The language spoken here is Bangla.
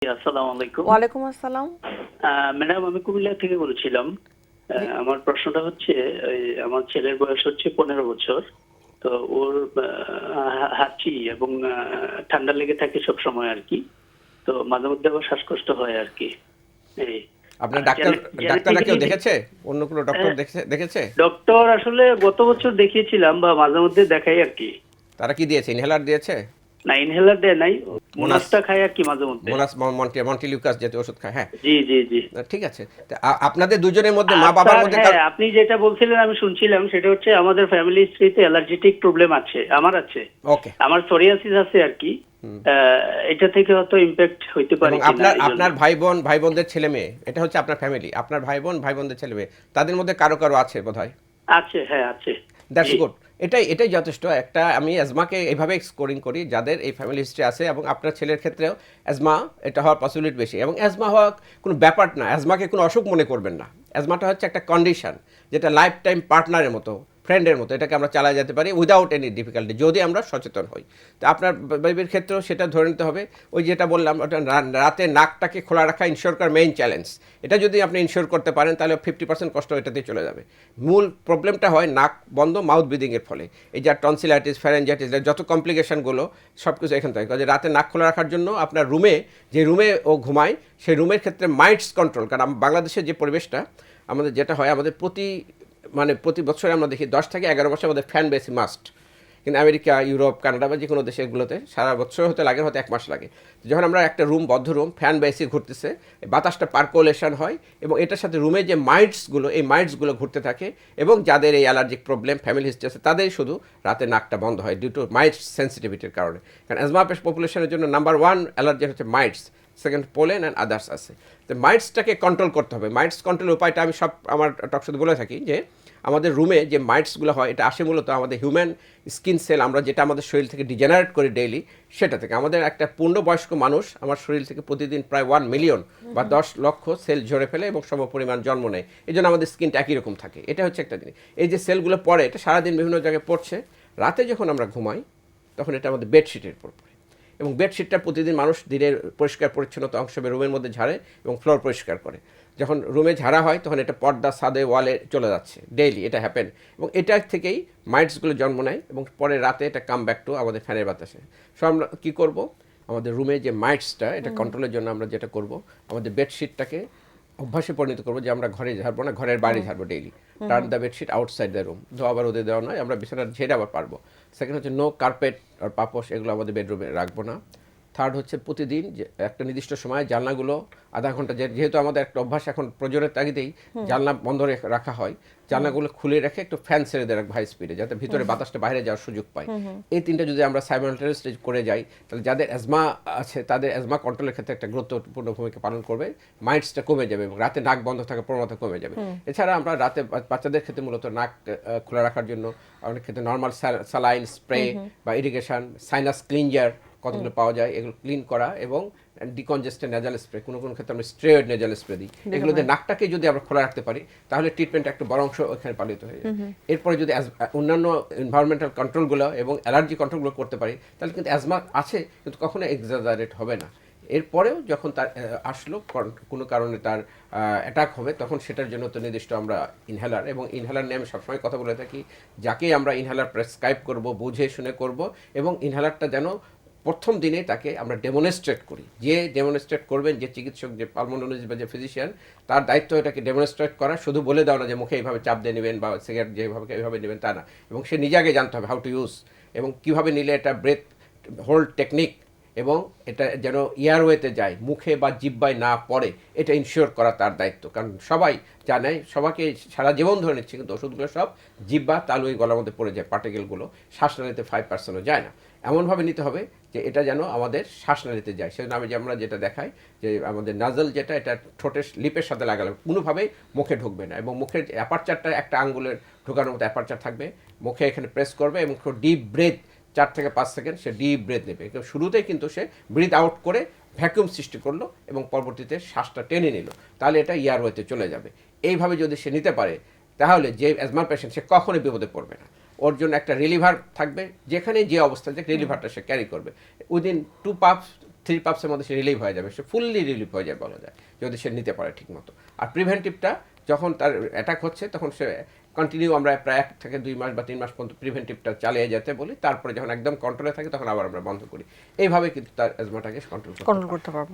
আসসালামু আলাইকুম। ওয়ালাইকুম আসসালাম। ম্যাডাম, আমি কুমিল্লা থেকে বলছিলাম। জি। আমার প্রশ্নটা হচ্ছে, আমার ছেলের বয়স হচ্ছে 15 বছর। তো ওর হাঁচি এবং ঠান্ডা লেগে থাকে সব সময় আর কি। তো মাঝে মধ্যে আবার শ্বাসকষ্ট হয় আর কি। এই আপনার ডাক্তার ডাক্তাররা কেউ জেনেটিক্যালি দেখেছে? অন্য কোনো ডক্টর দেখেছে? ডক্টর আসলে গত বছর দেখিয়েছিলাম বা মাঝে মধ্যে দেখাই আর কি। তারা কি দিয়েছে? ইনহেলার দিয়েছে? না, ইনহেলার দেয় নাই, মোনাস মোনাসটা খায় আর কি মাঝে মধ্যে। মোনাস মন্টিলিউকাস জাতীয় ওষুধ খায়, হ্যাঁ। জি জি জি। ঠিক আছে। তা আপনাদের দুজনের মধ্যে মা আর বাবার স্যার, মধ্যে হ্যাঁ, আপনি যেটা বলছিলেন আমি শুনছিলাম, সেটা হচ্ছে আমাদের ফ্যামিলি হিস্ট্রিতে অ্যালার্জেটিক প্রবলেম আছে, আমার আছে। ওকে। আমার সোরিয়াসিস আছে আর কি। এটা থেকে হয়তো ইমপ্যাক্ট হইতে পারে এবং কিনা আপনার এই জন্য। আপনার ভাই বোনদের ছেলে মেয়ে, এটা হচ্ছে আপনার ফ্যামিলি, আপনার ভাই বোনদের ছেলে মেয়ে, তাদের মধ্যে কারো কারো আছে বোধহয়। আছে, হ্যাঁ আছে। That's G good. এটাই যথেষ্ট। একটা আমি অ্যাজমাকে এইভাবে স্কোরিং করি যাদের এই ফ্যামিলি হিস্ট্রি আছে, এবং আপনার ছেলের ক্ষেত্রেও অ্যাজমা এটা হওয়ার পসিবিলিটি বেশি। এবং অ্যাজমা হওয়া কোনো ব্যাপার না, অ্যাজমাকে কোনো অসুখ মনে করবেন না। অ্যাজমাটা হচ্ছে একটা কন্ডিশন, যেটা লাইফ টাইম পার্টনারের মতো, ফ্রেন্ডের মতো, এটাকে আমরা চালা যেতে পারি উইদাউট এনি ডিফিকাল্টি, যদি আমরা সচেতন হই। তো আপনার বেবির ক্ষেত্রেও সেটা ধরে নিতে হবে। ওই যেটা বললাম, ওটা রাতে নাকটাকে খোলা রাখা ইনশিওর করার মেইন চ্যালেঞ্জ। এটা যদি আপনি ইনশিওর করতে পারেন তাহলে 50% কষ্ট এটাতেই চলে যাবে। মূল প্রবলেমটা হয় নাক বন্ধ, মাউথ ব্রিদিংয়ের ফলে। এই যা টনসিলাইটিস, ফ্যারেঞ্জাইটিস, যত কমপ্লিকেশনগুলো সব কিছু এখান থেকে। কাজে রাতে নাক খোলা রাখার জন্য আপনার যে রুমে ও ঘুমায়, সেই রুমের ক্ষেত্রে মাইটস কন্ট্রোল, কারণ বাংলাদেশের যে পরিবেশটা আমাদের, যেটা হয় আমাদের প্রতি বছরে আমরা দেখি 10 থেকে 11 মাসে আমাদের ফ্যান বেশি মাস্ট। কিন্তু আমেরিকা, ইউরোপ, কানাডা বা যে কোনো দেশেরগুলোতে সারা বছর হতে লাগে, হয়তো 1 মাস লাগে। যখন আমরা একটা বদ্ধ রুম, ফ্যান বেশি ঘুরতেছে, বাতাসটা পার্কুলেশন হয়, এবং এটার সাথে রুমে যে এই মাইটসগুলো ঘুরতে থাকে, এবং যাদের এই অ্যালার্জিক প্রবলেম ফ্যামিলি হিস্ট্রি আছে, তাদেরই শুধু রাতে নাকটা বন্ধ হয় ডিউ টু মাইটস সেন্সিটিভিটির কারণে। কারণ অ্যাজমা পপুলেশনের জন্য নাম্বার 1 অ্যালার্জি হচ্ছে mites, second pollen and others আছে। তো মাইটসটাকে কন্ট্রোল করতে হবে। মাইটস কন্ট্রোলের উপায়টা আমি আমার টকশোতে বলে থাকি যে আমাদের রুমে যে মাইটসগুলো হয়, এটা আসে মূলত আমাদের হিউম্যান স্কিন সেল, আমরা যেটা আমাদের শরীর থেকে ডিজেনারেট করি ডেইলি, সেটা থেকে। আমাদের একটা পূর্ণবয়স্ক মানুষ আমার শরীর থেকে প্রতিদিন প্রায় 1 মিলিয়ন বা 10 লক্ষ সেল ঝরে ফেলে এবং সমপরিমাণ জন্ম নেয়। এই জন্য আমাদের স্কিনটা একই রকম থাকে। এটা হচ্ছে একটা জিনিস। এই যে সেলগুলো পড়ে, এটা সারাদিন বিভিন্ন জায়গায় পড়ছে। রাতে যখন আমরা ঘুমাই তখন এটা আমাদের বেডশিটের উপর পড়ে, এবং বেডশিটটা প্রতিদিন মানুষ দিনের পরিষ্কার পরিচ্ছন্নতা অংশ রুমের মধ্যে ঝাড়ে এবং ফ্লোর পরিষ্কার করে। যখন রুমে ঝাড়া হয় তখন এটা পর্দা, ছাদে, ওয়ালে চলে যাচ্ছে, ডেইলি এটা হ্যাপেন। এবং এটা থেকেই মাইটসগুলো জন্ম নেয়, এবং পরে রাতে এটা কাম ব্যাক টু আমাদের ফ্যানের বাতাসে। সো আমরা কী করব, আমাদের রুমে যে মাইটসটা, এটা কন্ট্রোলের জন্য আমরা যেটা করব, আমাদের বেডশিটটাকে অভ্যাসে পরিণত করবো যে আমরা ঘরে ঝাড়বো না, ঘরের বাইরে ঝাড়বো daily. Turn the bedsheet outside the room. ধোয়া আবার রোদে দেওয়া নয়, আমরা বিছানার ঝেড়ে আবার পারবো। সেকেন্ড হচ্ছে নো কার্পেট আর পাপোশ, এগুলো আমাদের বেডরুমে রাখবো না। থার্ড হচ্ছে প্রতিদিন যে একটা নির্দিষ্ট সময় জানলাগুলো আধা ঘন্টা, যেহেতু আমাদের একটা অভ্যাস এখন প্রয়োজনের তাগিদেই জানলা বন্ধ রাখা হয়, জানলাগুলো খুলে রেখে একটু ফ্যান ছেড়ে দেয় হাই স্পিডে, যাতে ভিতরে বাতাসটা বাইরে যাওয়ার সুযোগ পায়। এই তিনটা যদি আমরা সাইমালটেনিয়াসলি করে যাই, তাহলে যাদের অ্যাজমা আছে তাদের অ্যাজমা কন্ট্রোলের ক্ষেত্রে একটা গুরুত্বপূর্ণ ভূমিকা পালন করবে। মাইটসটা কমে যাবে এবং রাতে নাক বন্ধ থাকার প্রবণতা কমে যাবে। এছাড়া আমরা রাতে বাচ্চাদের ক্ষেত্রে মূলত নাক খোলা রাখার জন্য অনেক ক্ষেত্রে নর্মাল স্যালাইন স্প্রে বা ইরিগেশন, সাইনাস ক্লিনজার কতগুলো পাওয়া যায়, এগুলো ক্লিন করা, এবং ডিকনজেস্টেড নেজাল স্প্রে, কোনো ক্ষেত্রে আমরা স্টেরয়েড নেজাল স্প্রে দিই। এগুলো দিয়ে নাকটাকে যদি আমরা খোলা রাখতে পারি তাহলে ট্রিটমেন্ট একটা বড় অংশ ওখানে পালিত হয়ে যায়। এরপরে যদি অন্যান্য এনভায়রনমেন্টাল কন্ট্রোলগুলো এবং অ্যালার্জি কন্ট্রোলগুলো করতে পারি, তাহলে কিন্তু অ্যাজমা আছে কিন্তু কখনো এক্সাজারেট হবে না। এরপরেও যখন তার আসলো কোনো কারণে তার অ্যাটাক হবে, তখন সেটার জন্য তো নির্দিষ্ট আমরা ইনহেলার, এবং ইনহেলার নিয়ে আমি সবসময় কথা বলে থাকি, যাকে আমরা ইনহেলার প্রেসক্রাইব করব বুঝে শুনে করব, এবং ইনহেলারটা যেন প্রথম দিনে তাকে আমরা ডেমনস্ট্রেট করি। যে ডেমনস্ট্রেট করবেন, যে চিকিৎসক, যে পালমোনোলজিস্ট বা যে ফিজিশিয়ান, তার দায়িত্ব এটাকে ডেমনস্ট্রেট করা, শুধু বলে দেওয়া না যে মুখে এইভাবে চাপ দিয়ে নেবেন বা সিগারেট এইভাবে নেবেন, তা না। এবং সে নিজে আগে জানতে হবে হাউ টু ইউজ, এবং কীভাবে নিলে এটা ব্রেথ হোল্ড টেকনিক, এবং এটা যেন এয়ারওয়েতে যায়, মুখে বা জিহ্বায় না পড়ে, এটা ইনশিওর করা তার দায়িত্ব। কারণ সবাই জানে, সবাইকে সারা জীবন ধরে নিচ্ছে, কিন্তু ওষুধগুলো সব জিহ্বা, তালু, এই গলার মধ্যে পড়ে যায়, পার্টিকেলগুলো শ্বাস নালিতে 5%ও যায় না। এমনভাবে নিতে হবে যে এটা যেন আমাদের শ্বাস নালিতে যায়। সেজন্য আমরা যেটা দেখাই যে আমাদের নাজল যেটা, এটা ঠোঁটের লিপের সাথে লাগালে কোনোভাবেই মুখে ঢুকবে না, এবং মুখের অ্যাপারচারটা একটা আঙ্গুলের ঢোকানোর মতো অ্যাপারচার থাকবে, মুখে এখানে প্রেস করবে, এবং ডিপ ব্রেথ 4 থেকে 5 সেকেন্ড সে ডিপ ব্রেথ নেবে। শুরুতেই কিন্তু সে ব্রিথ আউট করে ভ্যাকুয়াম সৃষ্টি করলো, এবং পরবর্তীতে শ্বাসটা টেনে নিল, তাহলে এটা এয়ারওয়েতে চলে যাবে। এইভাবে যদি সে নিতে পারে, তাহলে যে অ্যাজমার পেশেন্ট, সে কখনোই বিপদে পড়বে না। ওর জন্য একটা রিলিভার থাকবে, যেখানে যে অবস্থা যে রিলিভারটা সে ক্যারি করবে। উইদিন 3 পাপসের মধ্যে সে রিলিভ হয়ে যাবে, সে ফুললি রিলিভ হয়ে যাবে বলা যায়, যদি সে নিতে পারে ঠিক মতো। আর প্রিভেন্টিভটা যখন তার অ্যাটাক হচ্ছে তখন সে কন্টিনিউ আমরা প্রায় 1 থেকে 2 মাস বা 3 মাস পর্যন্ত প্রিভেন্টিভটা চালিয়ে যেতে বলি, তারপরে যখন একদম কন্ট্রোলে থাকে তখন আবার আমরা বন্ধ করি। এইভাবে কিন্তু তার অ্যাজমাটাকে কন্ট্রোল করতে পারবো।